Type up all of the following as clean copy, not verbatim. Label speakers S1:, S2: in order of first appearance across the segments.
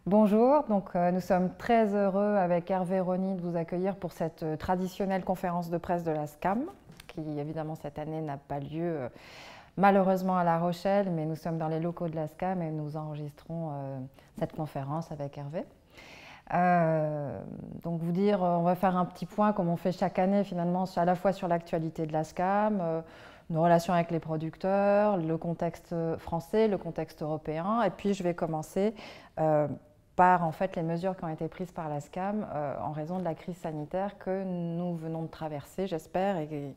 S1: Bonjour, nous sommes très heureux avec Hervé Rony de vous accueillir pour cette traditionnelle conférence de presse de la SCAM, qui évidemment cette année n'a pas lieu malheureusement à La Rochelle, mais nous sommes dans les locaux de la SCAM et nous enregistrons cette conférence avec Hervé. Donc vous dire, on va faire un petit point comme on fait chaque année finalement, à la fois sur l'actualité de la SCAM, nos relations avec les producteurs, le contexte français, le contexte européen, et puis je vais commencer par en fait les mesures qui ont été prises par la SCAM en raison de la crise sanitaire que nous venons de traverser, j'espère, et qu'il n'y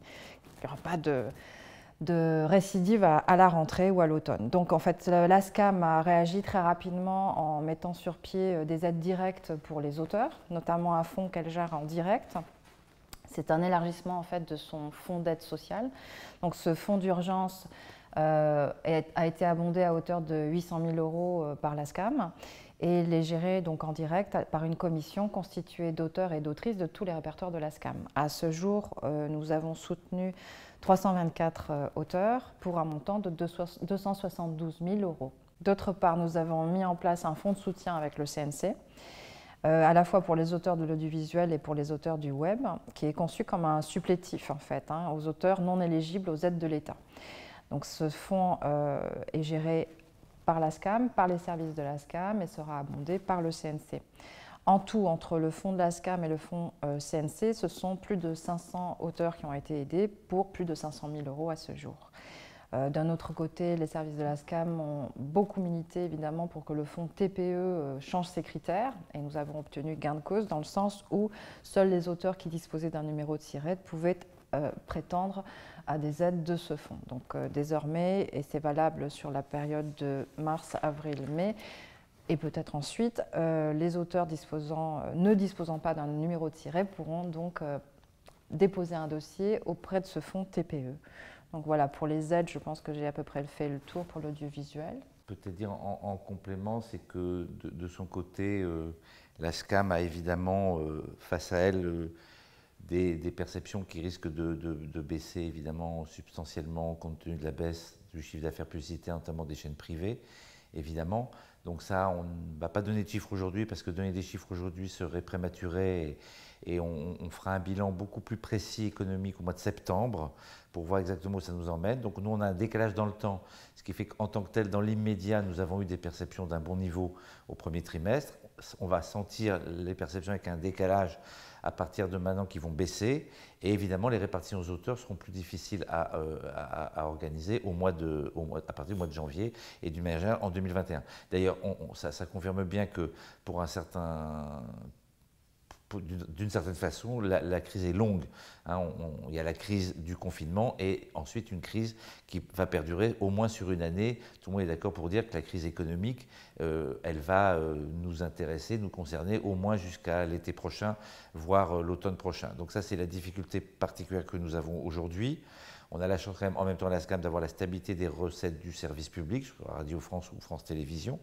S1: aura pas de récidive à la rentrée ou à l'automne. Donc en fait, la SCAM a réagi très rapidement en mettant sur pied des aides directes pour les auteurs, notamment un fonds qu'elle gère en direct. C'est un élargissement en fait de son fonds d'aide sociale. Donc ce fonds d'urgence a été abondé à hauteur de 800 000 € par la SCAM et il est géré donc en direct par une commission constituée d'auteurs et d'autrices de tous les répertoires de la SCAM. À ce jour, nous avons soutenu 324 auteurs pour un montant de 272 000 €. D'autre part, nous avons mis en place un fonds de soutien avec le CNC, à la fois pour les auteurs de l'audiovisuel et pour les auteurs du web, qui est conçu comme un supplétif en fait, aux auteurs non éligibles aux aides de l'État. Donc ce fonds est géré par la SCAM, par les services de la SCAM et sera abondé par le CNC. En tout, entre le fonds de la SCAM et le fonds CNC, ce sont plus de 500 auteurs qui ont été aidés pour plus de 500 000 € à ce jour. D'un autre côté, les services de la SCAM ont beaucoup milité évidemment pour que le fonds TPE change ses critères et nous avons obtenu gain de cause dans le sens où seuls les auteurs qui disposaient d'un numéro de SIRET pouvaient prétendre à des aides de ce fonds. Donc désormais, et c'est valable sur la période de mars, avril, mai, et peut-être ensuite, les auteurs ne disposant pas d'un numéro de SIRET pourront donc déposer un dossier auprès de ce fonds TPE. Donc voilà, pour les aides, je pense que j'ai à peu près fait le tour pour l'audiovisuel.
S2: Peut-être dire en complément, c'est que de son côté, la SCAM a évidemment face à elle des perceptions qui risquent de baisser évidemment substantiellement compte tenu de la baisse du chiffre d'affaires publicitaire, notamment des chaînes privées, évidemment. Donc ça, on ne va pas donner de chiffres aujourd'hui parce que donner des chiffres aujourd'hui serait prématuré et on fera un bilan beaucoup plus précis économique au mois de septembre pour voir exactement où ça nous emmène. Donc nous, on a un décalage dans le temps, ce qui fait qu'en tant que tel, dans l'immédiat, nous avons eu des perceptions d'un bon niveau au premier trimestre. On va sentir les perceptions avec un décalage à partir de maintenant qui vont baisser. Et évidemment, les répartitions aux auteurs seront plus difficiles à organiser à partir du mois de janvier et d'une manière générale en 2021. D'ailleurs, ça confirme bien que pour d'une certaine façon, la crise est longue. Il y a la crise du confinement et ensuite une crise qui va perdurer au moins sur une année. Tout le monde est d'accord pour dire que la crise économique, elle va nous intéresser, nous concerner au moins jusqu'à l'été prochain, voire l'automne prochain. Donc ça, c'est la difficulté particulière que nous avons aujourd'hui. On a la chance quand même, en même temps, à la SCAM, d'avoir la stabilité des recettes du service public, sur Radio France ou France Télévisions.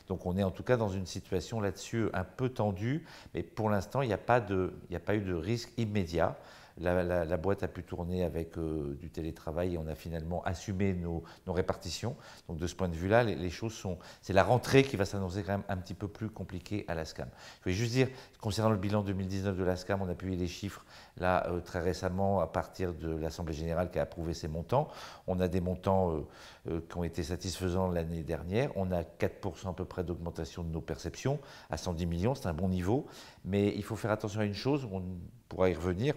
S2: Donc on est en tout cas dans une situation là-dessus un peu tendue, mais pour l'instant, il n'y a pas eu de risque immédiat. La boîte a pu tourner avec du télétravail et on a finalement assumé nos répartitions. Donc de ce point de vue-là, les choses sont... C'est la rentrée qui va s'annoncer quand même un petit peu plus compliquée à la SCAM. Je vais juste dire, concernant le bilan 2019 de la SCAM, on a publié les chiffres là très récemment à partir de l'Assemblée Générale qui a approuvé ces montants. On a des montants qui ont été satisfaisants l'année dernière. On a 4% à peu près d'augmentation de nos perceptions à 110 millions, c'est un bon niveau. Mais il faut faire attention à une chose, on pourra y revenir,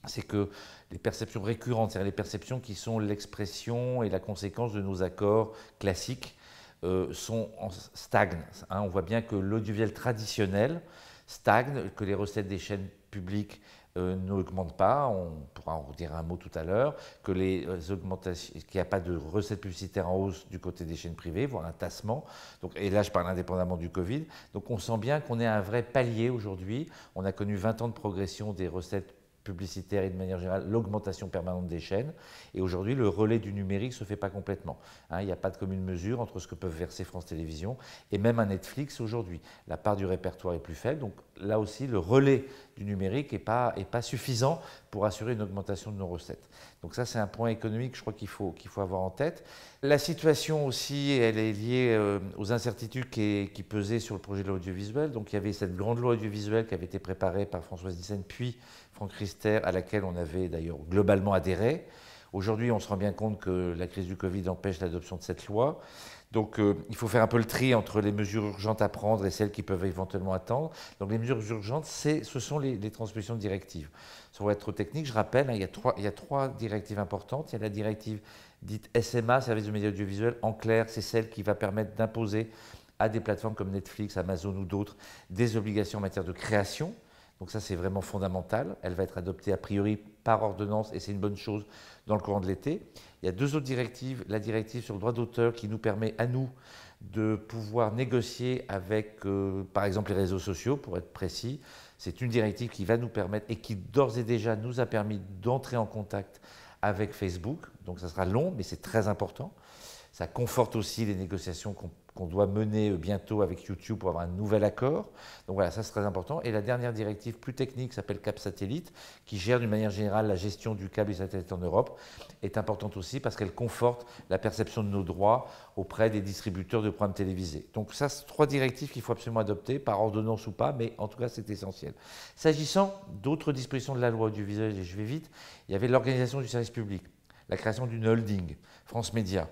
S2: c'est que les perceptions récurrentes, c'est-à-dire les perceptions qui sont l'expression et la conséquence de nos accords classiques, stagnent. On voit bien que l'audiovisuel traditionnel stagne, que les recettes des chaînes publiques n'augmentent pas, on pourra en dire un mot tout à l'heure, qu'il n'y a pas de recettes publicitaires en hausse du côté des chaînes privées, voire un tassement. Donc, et là, je parle indépendamment du Covid. Donc on sent bien qu'on est à un vrai palier aujourd'hui. On a connu 20 ans de progression des recettes publicitaire et de manière générale l'augmentation permanente des chaînes. Et aujourd'hui, le relais du numérique ne se fait pas complètement. Il n'y a pas de commune mesure entre ce que peuvent verser France Télévisions et même un Netflix aujourd'hui. La part du répertoire est plus faible, donc là aussi, le relais du numérique n'est pas suffisant pour assurer une augmentation de nos recettes. Donc ça, c'est un point économique, je crois qu'il faut avoir en tête. La situation aussi, elle est liée aux incertitudes qui pesaient sur le projet de loi audiovisuelle. Donc il y avait cette grande loi audiovisuelle qui avait été préparée par Françoise Nyssen, puis Franck Riester, à laquelle on avait d'ailleurs globalement adhéré. Aujourd'hui, on se rend bien compte que la crise du Covid empêche l'adoption de cette loi. Donc il faut faire un peu le tri entre les mesures urgentes à prendre et celles qui peuvent éventuellement attendre. Donc les mesures urgentes, ce sont les transpositions de directives. Ça va être trop technique, je rappelle, hein, il y a trois directives importantes. Il y a la directive dite SMA, Service de médias audiovisuels. En clair, c'est celle qui va permettre d'imposer à des plateformes comme Netflix, Amazon ou d'autres des obligations en matière de création. Donc ça, c'est vraiment fondamental. Elle va être adoptée a priori par ordonnance et c'est une bonne chose dans le courant de l'été. Il y a deux autres directives. La directive sur le droit d'auteur qui nous permet à nous de pouvoir négocier avec, par exemple, les réseaux sociaux, pour être précis. C'est une directive qui va nous permettre et qui d'ores et déjà nous a permis d'entrer en contact avec Facebook. Donc ça sera long, mais c'est très important. Ça conforte aussi les négociations qu'on doit mener bientôt avec YouTube pour avoir un nouvel accord. Donc voilà, ça c'est très important. Et la dernière directive plus technique s'appelle Cap Satellite, qui gère d'une manière générale la gestion du câble et satellite en Europe, est importante aussi parce qu'elle conforte la perception de nos droits auprès des distributeurs de programmes télévisés. Donc ça, c'est trois directives qu'il faut absolument adopter, par ordonnance ou pas, mais en tout cas c'est essentiel. S'agissant d'autres dispositions de la loi audiovisuelle, et je vais vite, il y avait l'organisation du service public, la création d'une holding, France Média.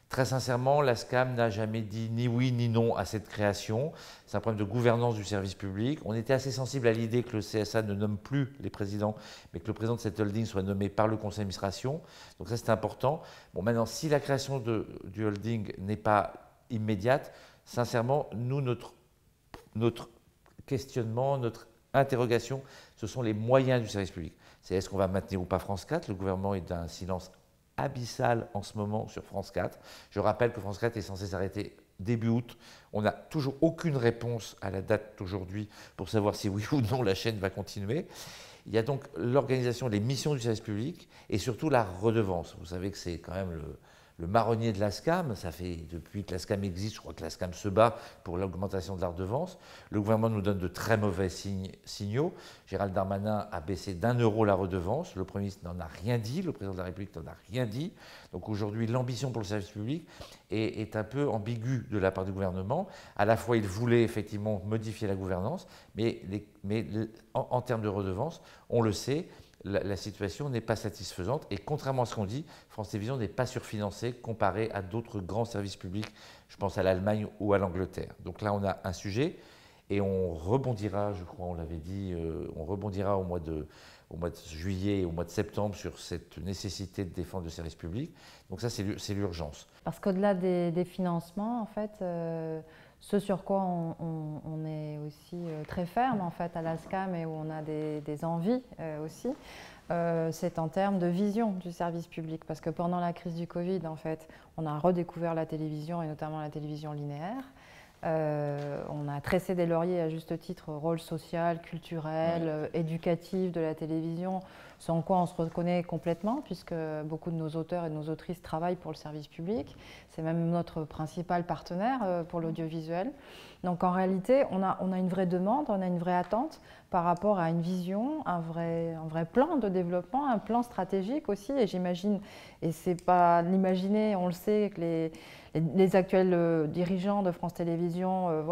S2: Très sincèrement, la SCAM n'a jamais dit ni oui ni non à cette création. C'est un problème de gouvernance du service public. On était assez sensible à l'idée que le CSA ne nomme plus les présidents, mais que le président de cette holding soit nommé par le conseil d'administration. Donc ça, c'est important. Bon, maintenant, si la création du holding n'est pas immédiate, sincèrement, nous, notre questionnement, notre interrogation, ce sont les moyens du service public. C'est est-ce qu'on va maintenir ou pas France 4 ? Le gouvernement est d'un silence abyssal en ce moment sur France 4. Je rappelle que France 4 est censé s'arrêter début août. On n'a toujours aucune réponse à la date d'aujourd'hui pour savoir si oui ou non la chaîne va continuer. Il y a donc l'organisation, les missions du service public et surtout la redevance. Vous savez que c'est quand même le marronnier de la SCAM. Ça fait depuis que la SCAM existe, je crois que la SCAM se bat pour l'augmentation de la redevance. Le gouvernement nous donne de très mauvais signaux. Gérald Darmanin a baissé d'1 euro la redevance. Le Premier ministre n'en a rien dit. Le Président de la République n'en a rien dit. Donc aujourd'hui, l'ambition pour le service public est un peu ambiguë de la part du gouvernement. À la fois, il voulait effectivement modifier la gouvernance, mais en termes de redevance, on le sait, la situation n'est pas satisfaisante et contrairement à ce qu'on dit, France Télévisions n'est pas surfinancée comparé à d'autres grands services publics, je pense à l'Allemagne ou à l'Angleterre. Donc là, on a un sujet et on rebondira, je crois, on l'avait dit, on rebondira au mois de juillet et au mois de septembre sur cette nécessité de défendre le service public. Donc ça, c'est l'urgence.
S1: Parce qu'au-delà des financements, en fait, ce sur quoi on est aussi très ferme en fait à la SCAM et où on a des envies aussi, c'est en termes de vision du service public. Parce que pendant la crise du Covid, en fait, on a redécouvert la télévision et notamment la télévision linéaire. On a tressé des lauriers à juste titre, rôle social, culturel, éducatif de la télévision, ce en quoi on se reconnaît complètement puisque beaucoup de nos auteurs et de nos autrices travaillent pour le service public. C'est même notre principal partenaire pour l'audiovisuel. Donc en réalité, on a une vraie demande, on a une vraie attente par rapport à une vision, un vrai plan de développement, un plan stratégique aussi. Et j'imagine, et c'est pas l'imaginer, on le sait, que les actuels dirigeants de France Télévisions,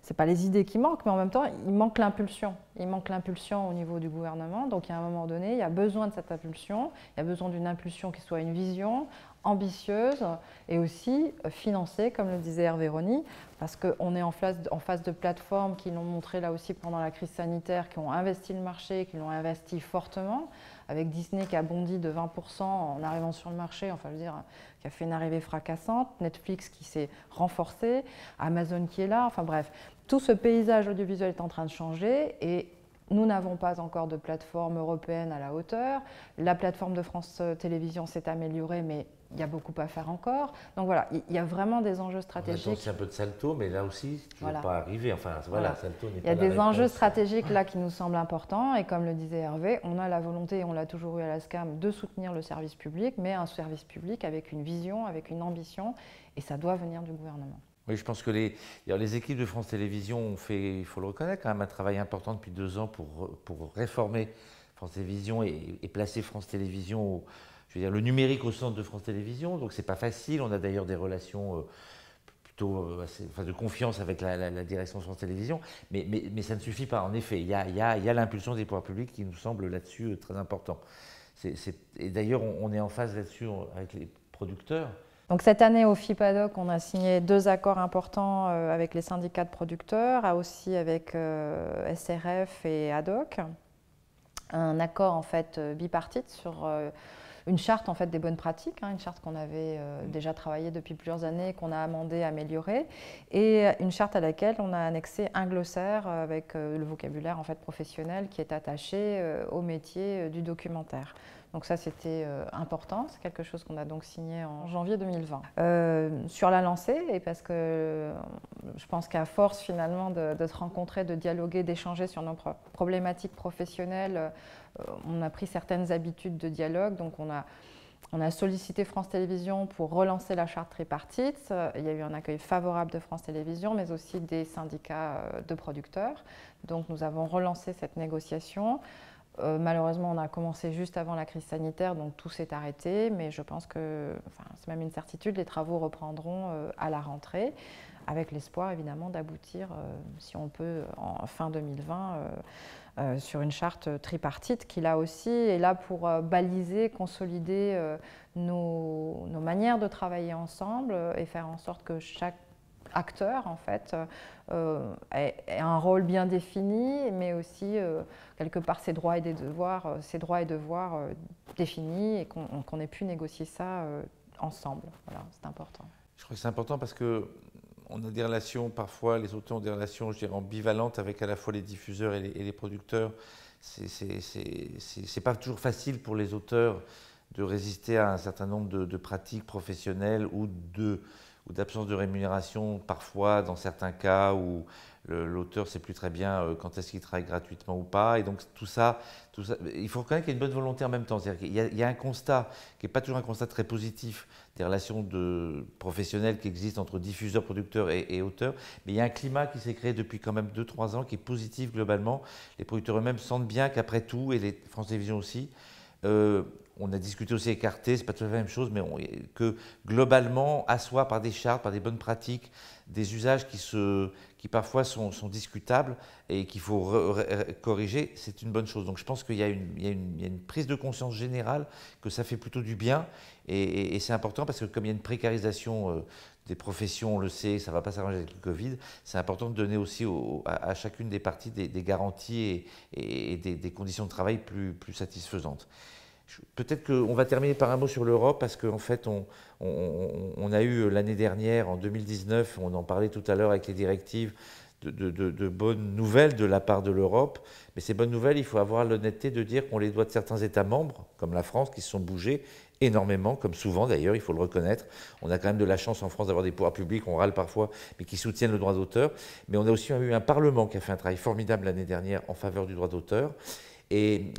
S1: c'est pas les idées qui manquent, mais en même temps, il manque l'impulsion. Il manque l'impulsion au niveau du gouvernement. Donc, à un moment donné, il y a besoin de cette impulsion. Il y a besoin d'une impulsion qui soit une vision ambitieuse et aussi financée, comme le disait Hervé Rony, parce qu'on est en face de plateformes qui l'ont montré là aussi pendant la crise sanitaire, qui ont investi le marché, qui l'ont investi fortement, avec Disney qui a bondi de 20% en arrivant sur le marché, enfin je veux dire, qui a fait une arrivée fracassante, Netflix qui s'est renforcé, Amazon qui est là, enfin bref, tout ce paysage audiovisuel est en train de changer et nous n'avons pas encore de plateforme européenne à la hauteur. La plateforme de France Télévisions s'est améliorée, mais il y a beaucoup à faire encore. Donc voilà, il y a vraiment des enjeux stratégiques.
S2: On a c'est un peu de Salto, mais là aussi, tu ne vas pas arriver. Enfin, voilà, Salto n'est pas
S1: il y a des enjeux stratégiques là qui nous semblent importants. Et comme le disait Hervé, on a la volonté, et on l'a toujours eu à la SCAM, de soutenir le service public, mais un service public avec une vision, avec une ambition. Et ça doit venir du gouvernement.
S2: Oui, je pense que les équipes de France Télévisions ont fait, il faut le reconnaître, quand même un travail important depuis 2 ans pour réformer France Télévisions et placer France Télévisions, je veux dire, le numérique au centre de France Télévisions. Donc c'est pas facile. On a d'ailleurs des relations plutôt enfin, de confiance avec la direction de France Télévisions, mais ça ne suffit pas. En effet, il y a l'impulsion des pouvoirs publics qui nous semble là-dessus très important. Et d'ailleurs, on est en phase là-dessus avec les producteurs.
S1: Donc cette année au FIPADOC, on a signé 2 accords importants avec les syndicats de producteurs, aussi avec SRF et ADOC. Un accord en fait bipartite sur une charte en fait des bonnes pratiques, une charte qu'on avait déjà travaillée depuis plusieurs années, qu'on a amendée, améliorée, et une charte à laquelle on a annexé un glossaire avec le vocabulaire en fait professionnel qui est attaché au métier du documentaire. Donc ça c'était important, c'est quelque chose qu'on a donc signé en janvier 2020. Sur la lancée, et parce que je pense qu'à force finalement de se rencontrer, de dialoguer, d'échanger sur nos problématiques professionnelles, on a pris certaines habitudes de dialogue, donc on a sollicité France Télévisions pour relancer la charte tripartite. Il y a eu un accueil favorable de France Télévisions, mais aussi des syndicats de producteurs. Donc nous avons relancé cette négociation. Malheureusement, on a commencé juste avant la crise sanitaire, donc tout s'est arrêté, mais je pense que, c'est même une certitude, les travaux reprendront à la rentrée, avec l'espoir évidemment d'aboutir, si on peut, en fin 2020, sur une charte tripartite qui là aussi est là pour baliser, consolider nos manières de travailler ensemble et faire en sorte que chaque acteur en fait ait un rôle bien défini, mais aussi quelque part ses droits et devoirs définis et qu'on ait pu négocier ça ensemble. Voilà, c'est important.
S2: Je crois que c'est important parce que on a des relations, parfois les auteurs ont des relations, je dirais, ambivalentes avec à la fois les diffuseurs et les producteurs. C'est pas toujours facile pour les auteurs de résister à un certain nombre de pratiques professionnelles ou d'absence de rémunération, parfois dans certains cas où l'auteur ne sait plus très bien quand est-ce qu'il travaille gratuitement ou pas. Et donc tout ça il faut reconnaître qu'il y a une bonne volonté en même temps. C'est-à-dire qu'il y a un constat qui n'est pas toujours un constat très positif des relations professionnelles qui existent entre diffuseurs, producteurs et auteurs, mais il y a un climat qui s'est créé depuis quand même 2-3 ans qui est positif globalement. Les producteurs eux-mêmes sentent bien qu'après tout, et les France Télévisions aussi, on a discuté aussi avec Arte, c'est pas tout à fait la même chose, mais que globalement, asseoir par des chartes, par des bonnes pratiques, des usages qui parfois sont discutables et qu'il faut corriger, c'est une bonne chose. Donc je pense qu'il y a une prise de conscience générale que ça fait plutôt du bien et c'est important parce que comme il y a une précarisation des professions, on le sait, ça ne va pas s'arranger avec le Covid, c'est important de donner aussi à chacune des parties des garanties et des conditions de travail plus satisfaisantes. Peut-être qu'on va terminer par un mot sur l'Europe parce qu'en fait, on a eu l'année dernière, en 2019, on en parlait tout à l'heure avec les directives, de bonnes nouvelles de la part de l'Europe. Mais ces bonnes nouvelles, il faut avoir l'honnêteté de dire qu'on les doit de certains États membres, comme la France, qui se sont bougés énormément, comme souvent d'ailleurs, il faut le reconnaître. On a quand même de la chance en France d'avoir des pouvoirs publics, on râle parfois, mais qui soutiennent le droit d'auteur. Mais on a aussi eu un Parlement qui a fait un travail formidable l'année dernière en faveur du droit d'auteur. Et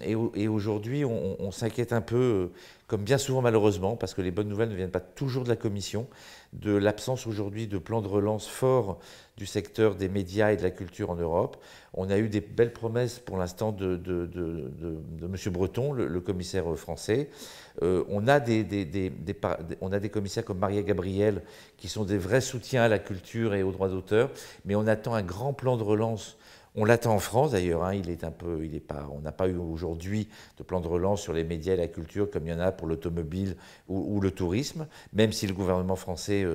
S2: aujourd'hui, on s'inquiète un peu, comme bien souvent malheureusement, parce que les bonnes nouvelles ne viennent pas toujours de la Commission, de l'absence aujourd'hui de plan de relance fort du secteur des médias et de la culture en Europe. On a eu des belles promesses pour l'instant de M. Breton, le commissaire français. On a des commissaires comme Maria Gabriel qui sont des vrais soutiens à la culture et aux droits d'auteur, mais on attend un grand plan de relance. On l'attend en France d'ailleurs, on n'a pas eu aujourd'hui de plan de relance sur les médias et la culture comme il y en a pour l'automobile ou le tourisme, même si le gouvernement français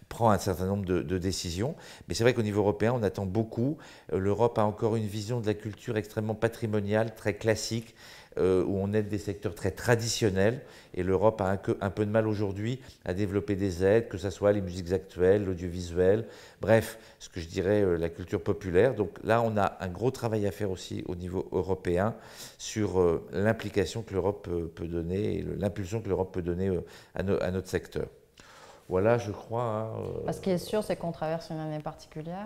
S2: prend un certain nombre de décisions. Mais c'est vrai qu'au niveau européen, on attend beaucoup. L'Europe a encore une vision de la culture extrêmement patrimoniale, très classique, où on aide des secteurs très traditionnels. Et l'Europe a un peu de mal aujourd'hui à développer des aides, que ce soit les musiques actuelles, l'audiovisuel, bref, ce que je dirais la culture populaire. Donc là, on a un gros travail à faire aussi au niveau européen sur l'implication que l'Europe peut donner et l'impulsion que l'Europe peut donner à notre secteur. Voilà, je crois.
S1: Ce qui est sûr, c'est qu'on traverse une année particulière,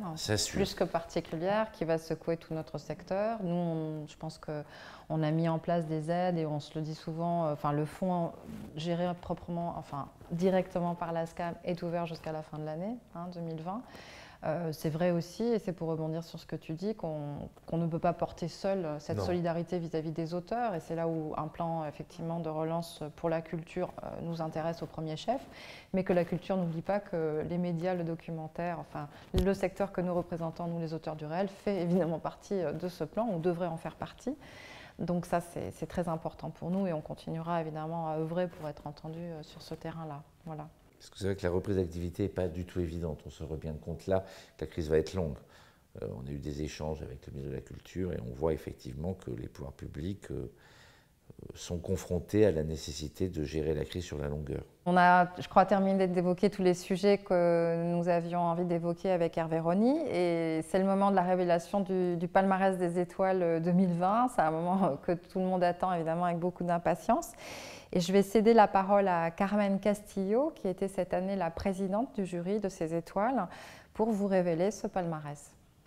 S1: plus que particulière, qui va secouer tout notre secteur. Nous, je pense qu'on a mis en place des aides et on se le dit souvent, le fonds géré proprement, directement par la SCAM est ouvert jusqu'à la fin de l'année 2020. C'est vrai aussi, et c'est pour rebondir sur ce que tu dis, qu'on ne peut pas porter seul cette solidarité vis-à-vis des auteurs, et c'est là où un plan effectivement de relance pour la culture nous intéresse au premier chef, mais que la culture n'oublie pas que les médias, le documentaire, le secteur que nous représentons, nous les auteurs du réel, fait évidemment partie de ce plan, on devrait en faire partie. Donc ça, c'est très important pour nous et on continuera évidemment à œuvrer pour être entendu sur ce terrain-là. Voilà.
S2: Parce que c'est vrai que la reprise d'activité n'est pas du tout évidente. On se rend bien compte là que la crise va être longue. On a eu des échanges avec le ministre de la Culture et on voit effectivement que les pouvoirs publics sont confrontés à la nécessité de gérer la crise sur la longueur.
S1: On a, je crois, terminé d'évoquer tous les sujets que nous avions envie d'évoquer avec Hervé Rony et c'est le moment de la révélation du palmarès des étoiles 2020. C'est un moment que tout le monde attend évidemment avec beaucoup d'impatience. Et je vais céder la parole à Carmen Castillo, qui était cette année la présidente du jury de ces étoiles, pour vous révéler ce palmarès.